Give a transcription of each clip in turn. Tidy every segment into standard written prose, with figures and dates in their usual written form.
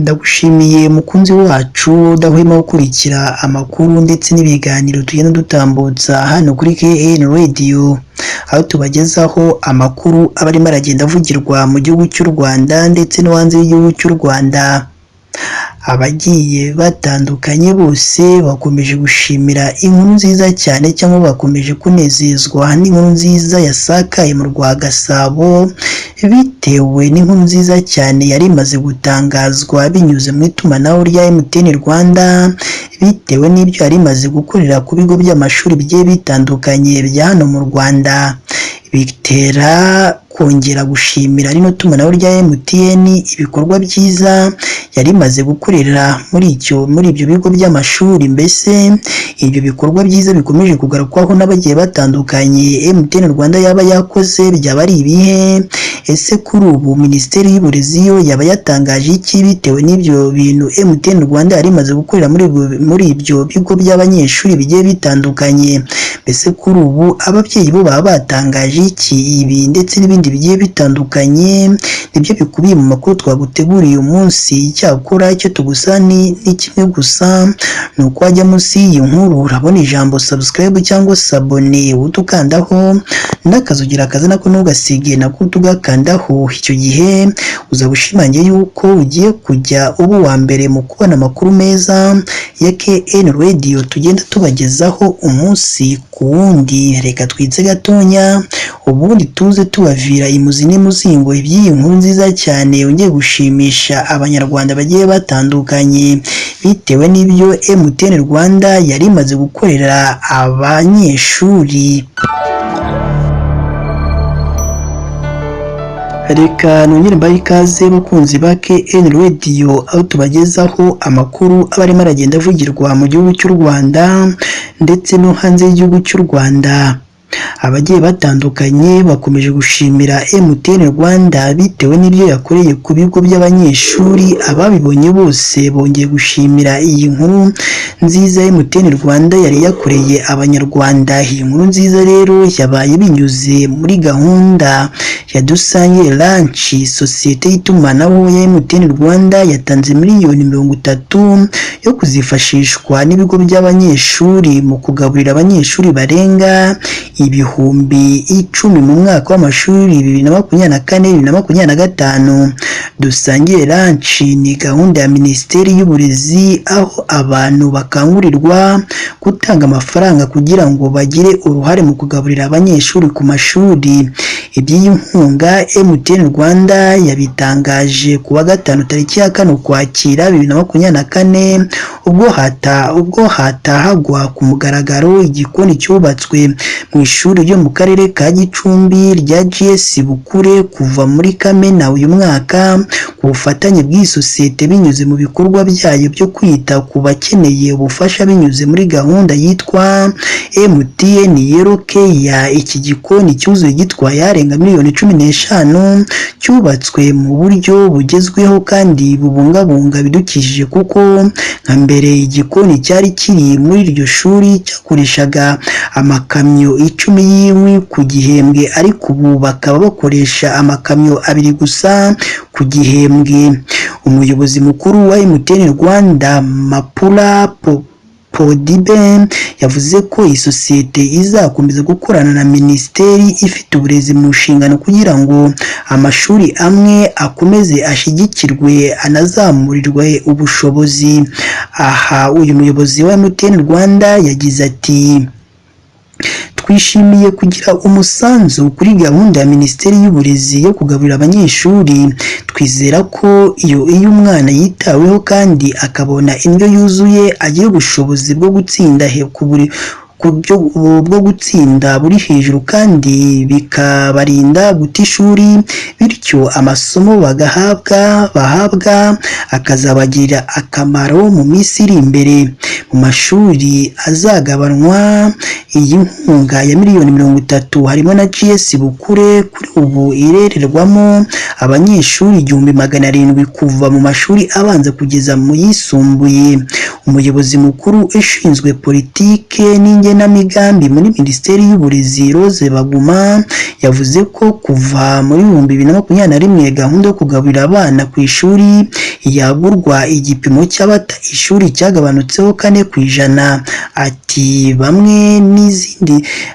Ndagushimiye mukunzi wacu udahwema gukurikira amakuru ndetse n'ibiganiro tugenda dutambutsa hano kuri KN Radio, aho tubagezaho amakuru aba arimo aragenda avugirwa mu gihugu cy'u Rwanda ndetse no hanze y'igihugu cy'u Rwanda. Abagiye batandukanye bose bakomeje gushimira inkuru nziza cyane cyangwa bakomeje kunezezwa n'inkuru nziza yasakaye mu rwa Gasabo, bitewe n'inkuru nziza cyane yari imaze gutangazwa binyuze mu itumanaho rya MTN Rwanda, bitewe n'ibyo yari imaze gukorera ku bigo by'amashuri bigiye bitandukanye bya hano mu Rwanda. Bitera kongera gushimira rino tumanaho rya MTN ibikorwa byiza yari imaze gukorera muri ibyo bigo by'amashuri. Mbese ibyo bikorwa byiza bikomeje kugarukwaho n'abagiye batandukanye MTN Rwanda yaba yakoze byaba ari ibihe? Ese kuri ubu Minisiteri y'Uburezi yo yaba yatangaje iki bitewe n'ibyo bintu MTN Rwanda yari imaze gukorera muri ibyo bigo by'abanyeshuri bigiye bitandukanye? Mbese kuri ubu ababyeyi bo baba batangaje iki? Ibi ndetse n'ibindi bigiye bitandukanye nibyo bikubiye mu makuru twaguteguriye umunsi. Icyakora icyo tugusaba ni kimwe gusa, ni uko wajya munsi y'iyi nkuru urabona ijambo subscribe cyangwa se abone, utukandaho n'akazugira kaza nako ntugasige nako tugakandaho. Icyo gihe uzaba ushimangiye yuko ugiye kujya uba uwa mbere mu kubona amakuru meza ya KN Radio tugenda tubagezaho umunsi ku wundi. Reka twitse gatonya ubundi tuze tubavira imuzi n'imuzingo iby'iyi nkuru nziza cyane yongeye gushimisha abanyarwanda bagiye batandukanye, bitewe n'ibyo MTN Rwanda yari imaze gukorera abanyeshuri. Reka nongere mbahe ikaze bakunzi ba KN Radio, aho tubagezaho amakuru aba arimo aragenda avugirwa mu gihugu cy'u Rwanda ndetse no hanze y'igihugu cy'u Rwanda. Abagiye batandukanye bakomeje gushimira MTN Rwanda bitewe n'ibyo yakoreye ku bigo by'abanyeshuri. Ababibonye bose bongeye gushimira iyi nkuru nziza MTN Rwanda yari yakoreye abanyarwanda. Iyi nkuru nziza rero yabaye binyuze muri gahunda ya Dusangiye Lunch. Sosiyete y'itumanaho ya MTN Rwanda yatanze miliyoni 30 yo kuzifashishwa n'ibigo by'abanyeshuri mu kugaburira abanyeshuri barenga ibihumbi 10 mu mwaka w'amashuri 2024-2025. Dusangiye Lunch ni gahunda ya Minisiteri y'Uburezi, aho abantu bakangurirwa gutanga amafaranga kugira ngo bagire uruhare mu kugaburira abanyeshuri ku mashuri. Iby'iyi nkunga MTN Rwanda yabitangaje ku wa gatanu tariki ya 4 Ukwakira 2024 ubwo hatahagwa ku mugaragaro igikoni cyubatswe mu ishuri ryo mu karere ka Gicumbi rya GS Bukure kuva muri Kamena uyu mwaka, ku bufatanye bw'iyi sosiyete binyuze mu bikorwa byayo byo kwita ku bakeneye ubufasha binyuze muri gahunda yitwa MTN Yellow Care. Iki gikoni cyuzuye gitwaye arenga miliyoni 15, cyubatswe mu buryo bugezweho kandi bubungabunga bidukikije, kuko nka mbere igikoni cyari kiri muri iryo shuri cyakoreshaga amakamyo 10 y'inkwi ku gihembwe, ariko ubu bakaba bakoresha amakamyo 2 gusa ku gihembwe. Umuyobozi mukuru wa MTN Rwanda Mapula Podibe yavuze ko iyi sosiyete izakomeza gukorana na Minisiteri ifite uburezi mu nshingano kugira ngo amashuri amwe akomeze ashyigikirwe anazamurirwe ubushobozi. Aha uyu muyobozi wa MTN Rwanda yagize ati: twishimiye kugira umusanzu kuri gahunda ya Minisiteri y'Uburezi yo kugaburira abanyeshuri. Twizera ko iyo umwana yitaweho kandi akabona indyo yuzuye agira ubushobozi bwo gutsinda bwo gutsinda buri hejuru, kandi bikabarinda guta ishuri, bityo amasomo bahabwa akazabagirira akamaro mu minsi iri imbere. Mu mashuri azagabanwa iyi nkunga ya miliyoni 30 harimo na GS Bukure, kuri ubu irererwamo abanyeshuri 1700 kuva mu mashuri abanza kugeza mu yisumbuye. umuyobozi mukuru ushinzwe politike n'ingenamigambi muri Minisiteri y'Uburezi Rose Baguma yavuze ko kuva muri 2021 gahunda yo kugaburira abana ku ishuri yagurwa igipimo cy'abata ishuri cyagabanutseho 4%. Ati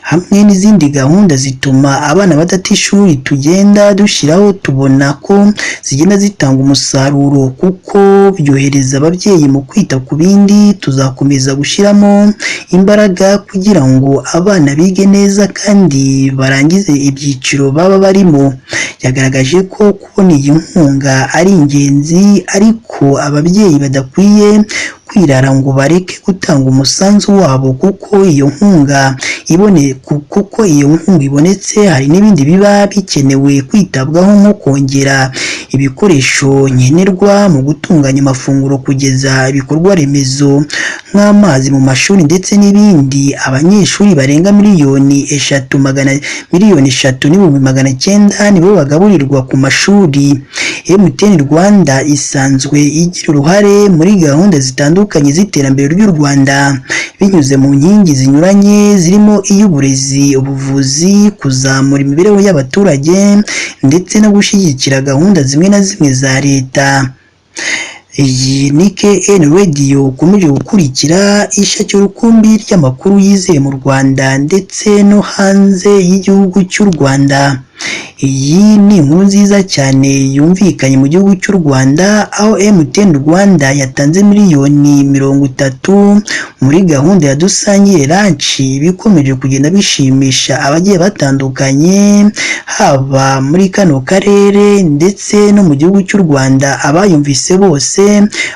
hamwe n'izindi gahunda zituma abana badata ishuri tugenda dushyiraho tubona ko zigenda zitanga umusaruro kuko byohereza ababyeyi mu kwita ku bindi. Tuzakomeza gushyiramo imbaraga kugira ngo abana bige neza kandi barangize ibyiciro baba barimo. Yagaragaje ko kubona iyi nkunga ari ingenzi ariko ababyeyi badakwiye kwirara ngo bareke gutanga umusanzu wabo kuko iyo nkunga ibonetse hari n'ibindi biba bikenewe kwitabwaho nko kongera ibikoresho nkenerwa mu gutunganya amafunguro, kugeza ibikorwa remezo nk'amazi mu mashuri ndetse n'ibindi. Abanyeshuri barenga miliyoni 3,900,000 nibo bagaburirwa ku mashuri. MTN Rwanda isanzwe igira uruhare muri gahunda zitandukanye z'iterambere ry'u Rwanda binyuze mu nkingi zinyuranye zirimo iy'uburezi, ubuvuzi, kuzamura imibereho y'abaturage ndetse no gushyigikira gahunda zimwe na zimwe za leta. Iyi ni KN Radio ukomeje gukurikira ishakiro rukumbi ry'amakuru yizewe mu Rwanda ndetse no hanze y'igihugu cy'u Rwanda. Iyi ni inkuru nziza cyane yumvikanye mu gihugu cy'u Rwanda aho MTN Rwanda yatanze miliyoni 30 muri gahunda ya dusangiye lunch, bikomeje kugenda bishimisha abagiye batandukanye haba muri kano karere ndetse no mu gihugu cy'u Rwanda. Abayumvise bose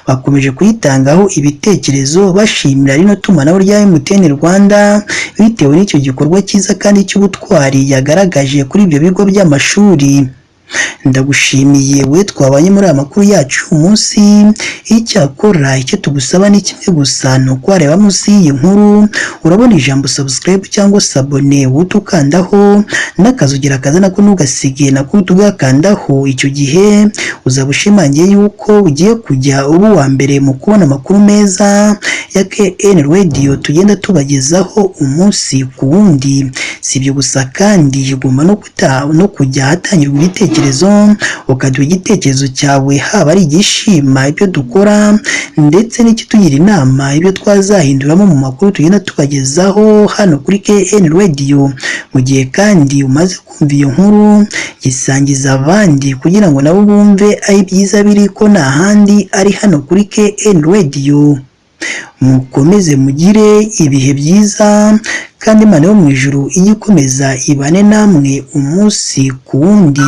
bakomeje kuyitangaho ibitekerezo bashimira rino tumanaho rya MTN Rwanda bitewe n'icyo gikorwa cyiza kandi cy'ubutwari yagaragaje kuri ibyo bigo by'amashuri. Ndagushimiye we twabanye muri aya makuru yacu umunsi. Icyakora icyo tugusaba ni kimwe gusa, ni uko wareba munsi y'iyi nkuru urabona ijambo subscribe cyangwa se abone utukandaho n'akazugira kaza nako ntugasige nako tugakandaho. Icyo gihe uzaba ushimangiye yuko ugiye kujya uba uwa mbere mu kubona amakuru meza ya KN Radio tugenda tubagezaho umunsi ku wundi. Si ibyo gusa kandi ugomba no kujya ahatangirwa ibitekerezo ukaduha igitekerezo cyawe, haba ari igishima ibyo dukora ndetse n'ikitugira inama ibyo twazahinduramo mu makuru tugenda tubagezaho hano kuri KN Radio. Mu gihe kandi umaze kumva iyo nkuru gisangiza abandi kugira ngo nabo bumve aho ibyiza biri ko nta handi ari hano kuri KN Radio. Mukomeze mugire ibihe byiza kandi Imana yo mu ijuru ijye ikomeza ibane namwe umunsi ku wundi.